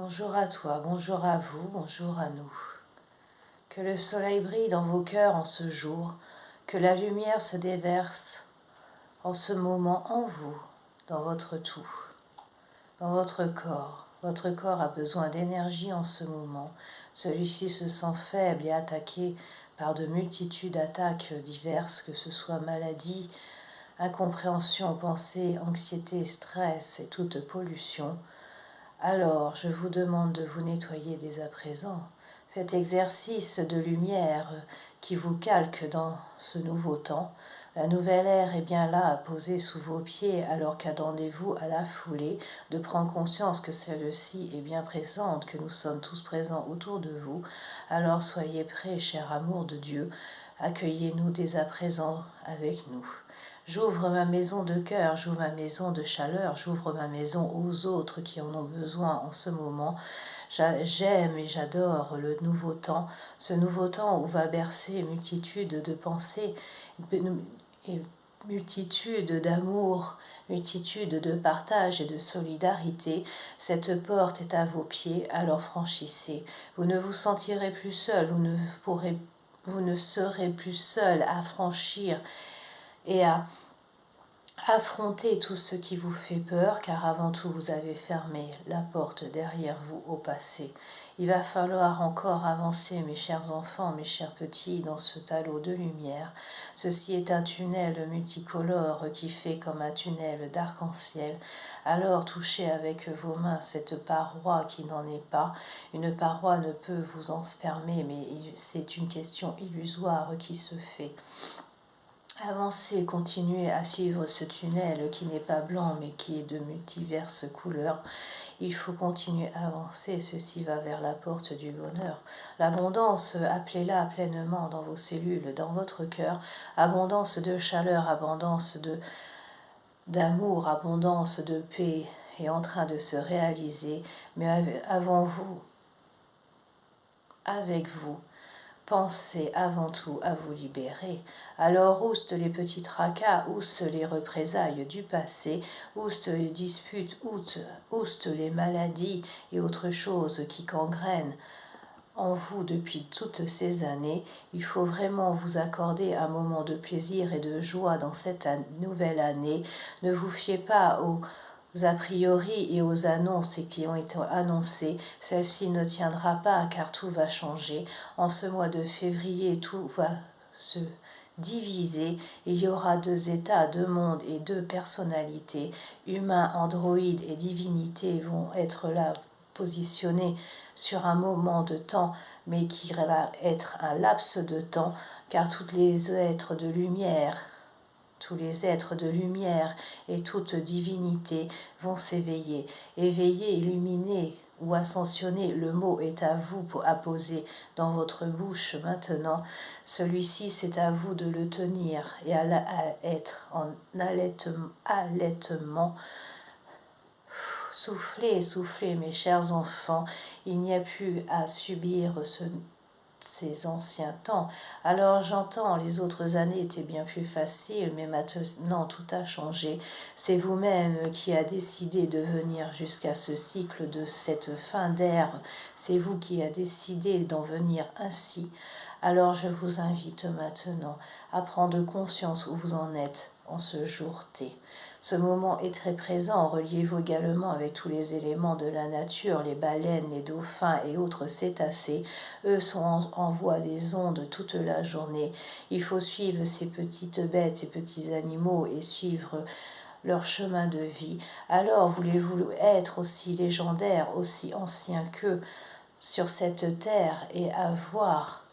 Bonjour à toi, bonjour à vous, bonjour à nous. Que le soleil brille dans vos cœurs en ce jour, que la lumière se déverse en ce moment en vous, dans votre tout, dans votre corps. Votre corps a besoin d'énergie en ce moment. Celui-ci se sent faible et attaqué par de multitudes d'attaques diverses, que ce soit maladie, incompréhension, pensée, anxiété, stress et toute pollution. Alors, je vous demande de vous nettoyer dès à présent. Faites exercice de lumière qui vous calque dans ce nouveau temps. La nouvelle ère est bien là, posée sous vos pieds, alors qu'attendez-vous à la foulée de prendre conscience que celle-ci est bien présente, que nous sommes tous présents autour de vous. Alors soyez prêts, cher amour de Dieu, accueillez-nous dès à présent avec nous. J'ouvre ma maison de cœur, j'ouvre ma maison de chaleur, j'ouvre ma maison aux autres qui en ont besoin en ce moment. J'aime et j'adore le nouveau temps, ce nouveau temps où va bercer multitude de pensées et multitude d'amour, multitude de partage et de solidarité. Cette porte est à vos pieds, alors franchissez. Vous ne vous sentirez plus seul, vous ne serez plus seul à franchir et à affrontez tout ce qui vous fait peur, car avant tout vous avez fermé la porte derrière vous au passé. Il va falloir encore avancer, mes chers enfants, mes chers petits, dans ce talot de lumière. Ceci est un tunnel multicolore qui fait comme un tunnel d'arc-en-ciel. Alors touchez avec vos mains cette paroi qui n'en est pas. Une paroi ne peut vous enfermer, mais c'est une question illusoire qui se fait. Avancez, continuez à suivre ce tunnel qui n'est pas blanc mais qui est de multiverses couleurs. Il faut continuer à avancer, ceci va vers la porte du bonheur. L'abondance, appelez-la pleinement dans vos cellules, dans votre cœur. Abondance de chaleur, abondance d'amour, abondance de paix est en train de se réaliser. Mais avant vous, avec vous, pensez avant tout à vous libérer. Alors ouste les petits tracas, ouste les représailles du passé, ouste les disputes, ouste les maladies et autres choses qui gangrènent en vous depuis toutes ces années. Il faut vraiment vous accorder un moment de plaisir et de joie dans cette nouvelle année. Ne vous fiez pas aux a priori et aux annonces qui ont été annoncées. Celle-ci ne tiendra pas car tout va changer. En ce mois de février, tout va se diviser. Il y aura deux états, deux mondes et deux personnalités. Humains, androïdes et divinités vont être là positionnés sur un moment de temps, mais qui va être un laps de temps, car tous les êtres de lumière et toute divinité vont s'éveiller. Éveiller, illuminer ou ascensionner, le mot est à vous pour apposer dans votre bouche maintenant. Celui-ci, c'est à vous de le tenir et à être en allaitement. Soufflez, soufflez, mes chers enfants, il n'y a plus à subir ces anciens temps. Alors j'entends, les autres années étaient bien plus faciles, mais maintenant tout a changé. C'est vous-même qui a décidé de venir jusqu'à ce cycle de cette fin d'ère. C'est vous qui a décidé d'en venir ainsi. Alors je vous invite maintenant à prendre conscience où vous en êtes en ce jour T. Ce moment est très présent, reliez-vous également avec tous les éléments de la nature, les baleines, les dauphins et autres cétacés. Eux sont en voie des ondes toute la journée. Il faut suivre ces petites bêtes, ces petits animaux et suivre leur chemin de vie. Alors voulez-vous être aussi légendaire, aussi ancien qu'eux sur cette terre et avoir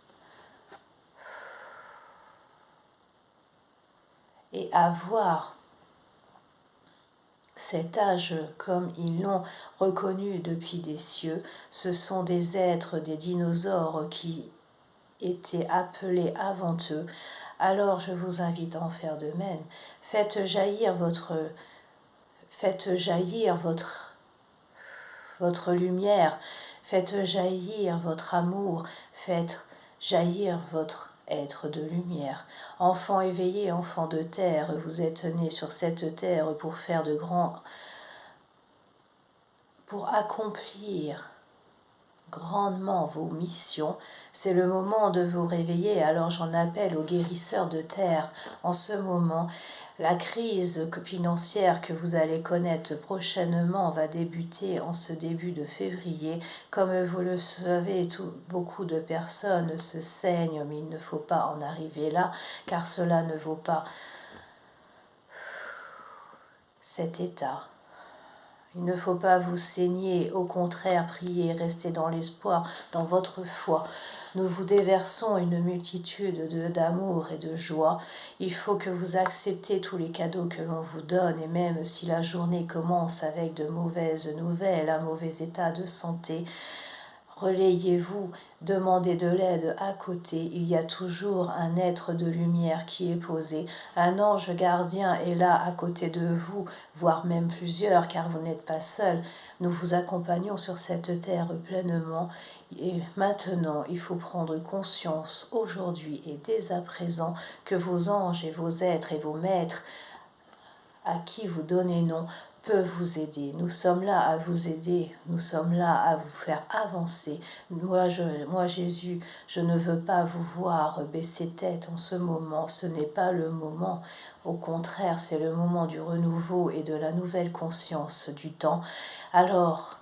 cet âge comme ils l'ont reconnu depuis des cieux. Ce sont des êtres, des dinosaures qui étaient appelés avant eux. Alors je vous invite à en faire de même. Faites jaillir votre lumière, faites jaillir votre amour, faites jaillir votre être de lumière. Enfants éveillés, enfants de terre, vous êtes nés sur cette terre pour faire pour accomplir grandement vos missions. C'est le moment de vous réveiller, alors j'en appelle aux guérisseurs de terre. En ce moment, la crise financière que vous allez connaître prochainement va débuter en ce début de février. Comme vous le savez, beaucoup de personnes se saignent, mais il ne faut pas en arriver là, car cela ne vaut pas cet état. Il ne faut pas vous saigner, au contraire, priez, restez dans l'espoir, dans votre foi. Nous vous déversons une multitude d'amour et de joie. Il faut que vous acceptez tous les cadeaux que l'on vous donne, et même si la journée commence avec de mauvaises nouvelles, un mauvais état de santé, relayez-vous, demandez de l'aide à côté. Il y a toujours un être de lumière qui est posé. Un ange gardien est là à côté de vous, voire même plusieurs, car vous n'êtes pas seul. Nous vous accompagnons sur cette terre pleinement. Et maintenant, il faut prendre conscience aujourd'hui et dès à présent que vos anges et vos êtres et vos maîtres à qui vous donnez nom peut vous aider. Nous sommes là à vous aider, nous sommes là à vous faire avancer. Moi, Jésus, je ne veux pas vous voir baisser tête en ce moment, ce n'est pas le moment. Au contraire, c'est le moment du renouveau et de la nouvelle conscience du temps. Alors,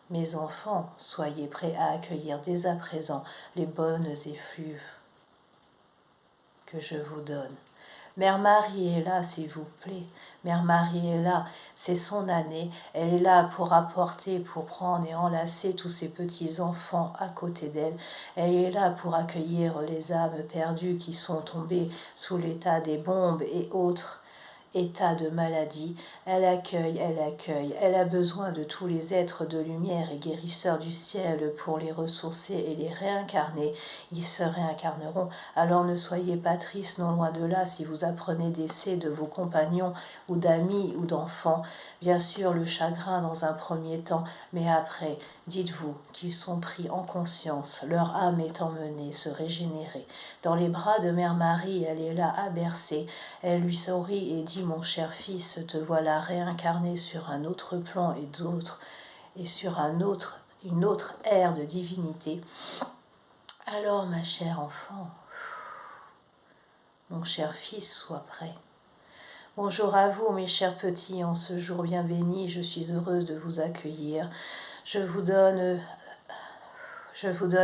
mes enfants, soyez prêts à accueillir dès à présent les bonnes effluves que je vous donne. Mère Marie est là, s'il vous plaît. Mère Marie est là, c'est son année. Elle est là pour apporter, pour prendre et enlacer tous ses petits-enfants à côté d'elle. Elle est là pour accueillir les âmes perdues qui sont tombées sous l'état des bombes et autres état de maladie. Elle accueille, elle a besoin de tous les êtres de lumière et guérisseurs du ciel pour les ressourcer et les réincarner. Ils se réincarneront. Alors ne soyez pas tristes, non loin de là, si vous apprenez décès de vos compagnons ou d'amis ou d'enfants. Bien sûr, le chagrin dans un premier temps, mais après, dites-vous qu'ils sont pris en conscience, leur âme est emmenée se régénérer. Dans les bras de Mère Marie, elle est là à bercer. Elle lui sourit et dit: mon cher fils, te voilà réincarné sur un autre plan et sur une autre ère de divinité. Alors, ma chère enfant, mon cher fils, sois prêt. Bonjour à vous, mes chers petits, en ce jour bien béni, je suis heureuse de vous accueillir. Je vous donne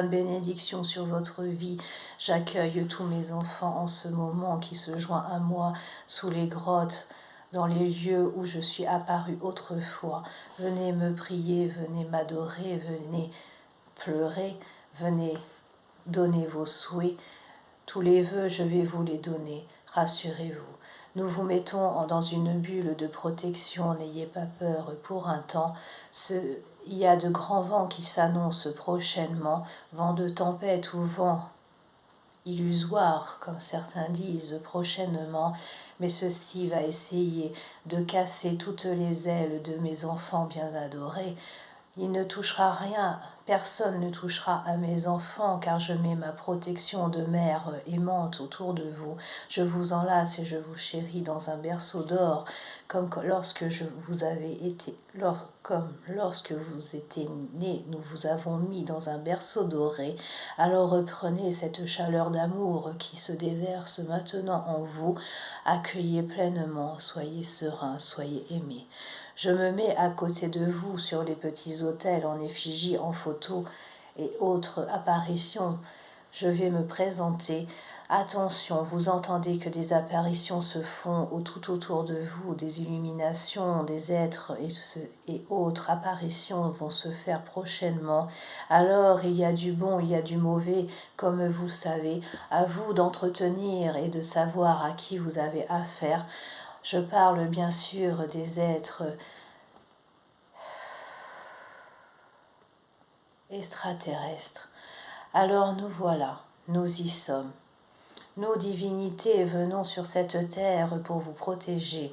bénédiction sur votre vie. J'accueille tous mes enfants en ce moment qui se joint à moi sous les grottes, dans les lieux où je suis apparue autrefois. Venez me prier, venez m'adorer, venez pleurer, venez donner vos souhaits. Tous les vœux, je vais vous les donner, rassurez-vous. Nous vous mettons dans une bulle de protection, n'ayez pas peur pour un temps. Il y a de grands vents qui s'annoncent prochainement, vent de tempête ou vent illusoire, comme certains disent, prochainement, mais ceci va essayer de casser toutes les ailes de mes enfants bien adorés. Il ne touchera rien, personne ne touchera à mes enfants, car je mets ma protection de mère aimante autour de vous. Je vous enlace et je vous chéris dans un berceau d'or, comme lorsque lorsque vous étiez nés, nous vous avons mis dans un berceau doré. Alors reprenez cette chaleur d'amour qui se déverse maintenant en vous. Accueillez pleinement, soyez sereins, soyez aimés. Je me mets à côté de vous sur les petits autels en effigie, en photo et autres apparitions. Je vais me présenter. Attention, vous entendez que des apparitions se font tout autour de vous, des illuminations, des êtres et autres apparitions vont se faire prochainement. Alors, il y a du bon, il y a du mauvais, comme vous savez. À vous d'entretenir et de savoir à qui vous avez affaire. Je parle bien sûr des êtres extraterrestres. Alors nous voilà, nous y sommes. Nous, divinités, venons sur cette terre pour vous protéger.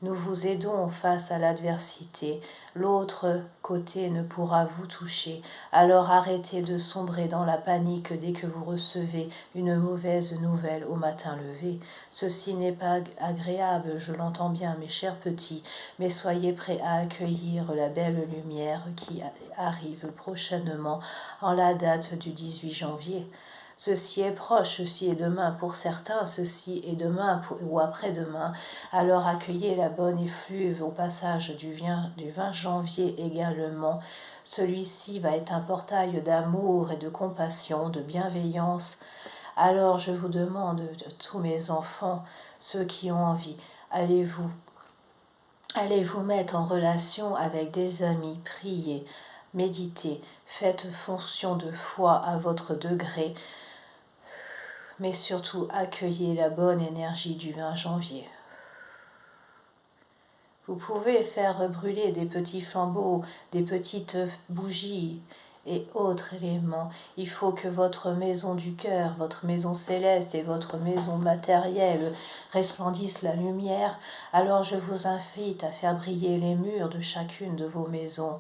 Nous vous aidons face à l'adversité. L'autre côté ne pourra vous toucher. Alors arrêtez de sombrer dans la panique dès que vous recevez une mauvaise nouvelle au matin levé. Ceci n'est pas agréable, je l'entends bien, mes chers petits, mais soyez prêts à accueillir la belle lumière qui arrive prochainement en la date du 18 janvier. Ceci est proche, ceci est demain pour certains, ceci est demain ou après-demain. Alors accueillez la bonne effluve au passage du 20 janvier également. Celui-ci va être un portail d'amour et de compassion, de bienveillance. Alors je vous demande, tous mes enfants, ceux qui ont envie, allez vous mettre en relation avec des amis, priez, méditez, faites fonction de foi à votre degré, mais surtout accueillez la bonne énergie du 20 janvier. Vous pouvez faire brûler des petits flambeaux, des petites bougies et autres éléments. Il faut que votre maison du cœur, votre maison céleste et votre maison matérielle resplendissent la lumière. Alors je vous invite à faire briller les murs de chacune de vos maisons.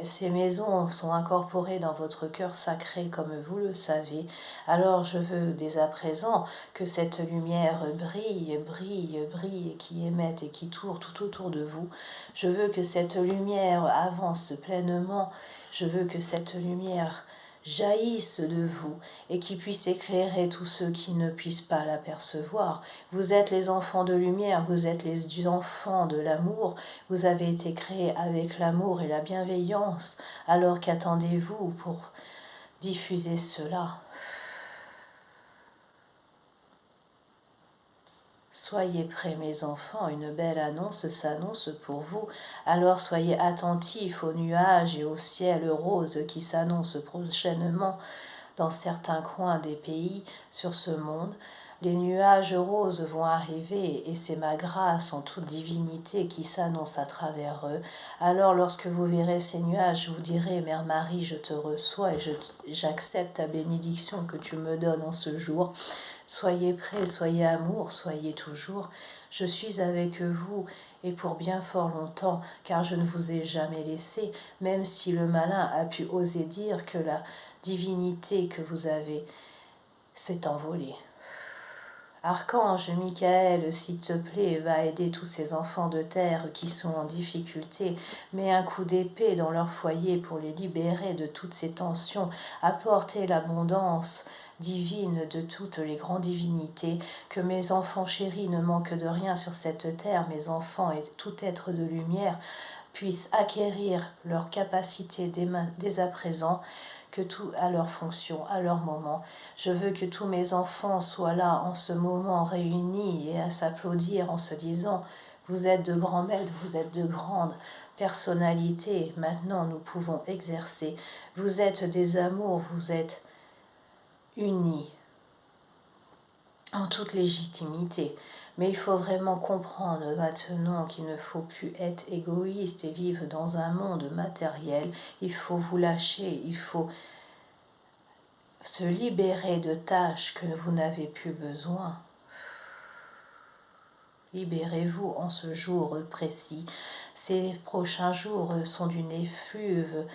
Ces maisons sont incorporées dans votre cœur sacré comme vous le savez. Alors je veux dès à présent que cette lumière brille, brille, brille, qui émette et qui tourne tout autour de vous. Je veux que cette lumière avance pleinement. Je veux que cette lumière jaillisse de vous et qui puisse éclairer tous ceux qui ne puissent pas l'apercevoir. Vous êtes les enfants de lumière, vous êtes les enfants de l'amour, vous avez été créés avec l'amour et la bienveillance. Alors qu'attendez-vous pour diffuser cela ? Soyez prêts, mes enfants, une belle annonce s'annonce pour vous. Alors soyez attentifs aux nuages et au ciel rose qui s'annoncent prochainement dans certains coins des pays sur ce monde. Les nuages roses vont arriver et c'est ma grâce en toute divinité qui s'annonce à travers eux. Alors lorsque vous verrez ces nuages, vous direz, Mère Marie, je te reçois et j'accepte ta bénédiction que tu me donnes en ce jour. Soyez prêts, soyez amour, soyez toujours. Je suis avec vous et pour bien fort longtemps, car je ne vous ai jamais laissé, même si le malin a pu oser dire que la divinité que vous avez s'est envolée. Archange Michael, s'il te plaît, va aider tous ces enfants de terre qui sont en difficulté. Mets un coup d'épée dans leur foyer pour les libérer de toutes ces tensions. Apportez l'abondance divine de toutes les grandes divinités. Que mes enfants chéris ne manquent de rien sur cette terre, mes enfants et tout être de lumière puissent acquérir leur capacité dès à présent, que tout à leur fonction, à leur moment. Je veux que tous mes enfants soient là en ce moment réunis et à s'applaudir en se disant « Vous êtes de grands maîtres, vous êtes de grandes personnalités, maintenant nous pouvons exercer. Vous êtes des amours, vous êtes unis en toute légitimité. Mais il faut vraiment comprendre maintenant qu'il ne faut plus être égoïste et vivre dans un monde matériel. Il faut vous lâcher, il faut se libérer de tâches que vous n'avez plus besoin. Libérez-vous en ce jour précis. Ces prochains jours sont d'une effluve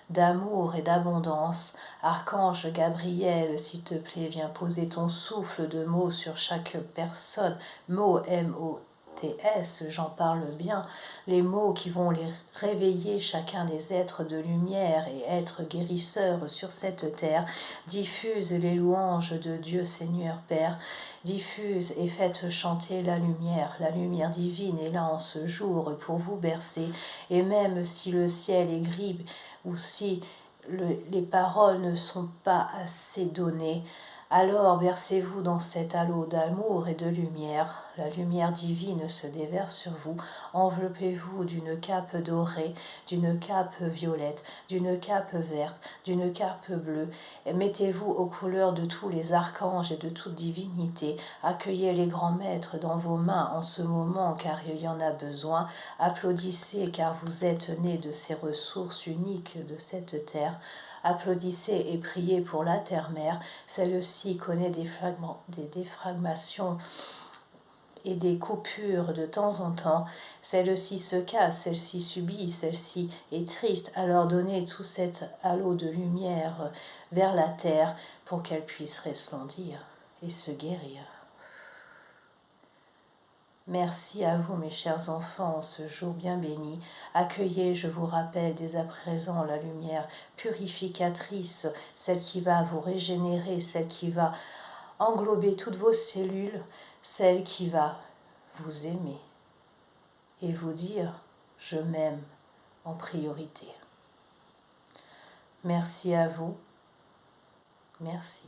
d'amour et d'abondance. Archange Gabriel, s'il te plaît, viens poser ton souffle de mots sur chaque personne. Mots, M-O-T-S, j'en parle bien. Les mots qui vont les réveiller, chacun des êtres de lumière et êtres guérisseurs sur cette terre. Diffuse les louanges de Dieu Seigneur Père. Diffuse et faites chanter la lumière divine est là en ce jour pour vous bercer. Et même si le ciel est gris, ou si les paroles ne sont pas assez données, alors bercez-vous dans cet halo d'amour et de lumière. La lumière divine se déverse sur vous. Enveloppez-vous d'une cape dorée, d'une cape violette, d'une cape verte, d'une cape bleue. Et mettez-vous aux couleurs de tous les archanges et de toute divinité. Accueillez les grands maîtres dans vos mains en ce moment, car il y en a besoin. Applaudissez, car vous êtes nés de ces ressources uniques de cette terre. Applaudissez et priez pour la terre-mère. Celle-ci connaît des défragmations et des coupures de temps en temps, celle-ci se casse, celle-ci subit, celle-ci est triste, alors donnez tout cet halo de lumière vers la terre pour qu'elle puisse resplendir et se guérir. Merci à vous, mes chers enfants, en ce jour bien béni. Accueillez, je vous rappelle, dès à présent la lumière purificatrice, celle qui va vous régénérer, celle qui va englober toutes vos cellules, celle qui va vous aimer et vous dire « je m'aime » en priorité. Merci à vous. Merci.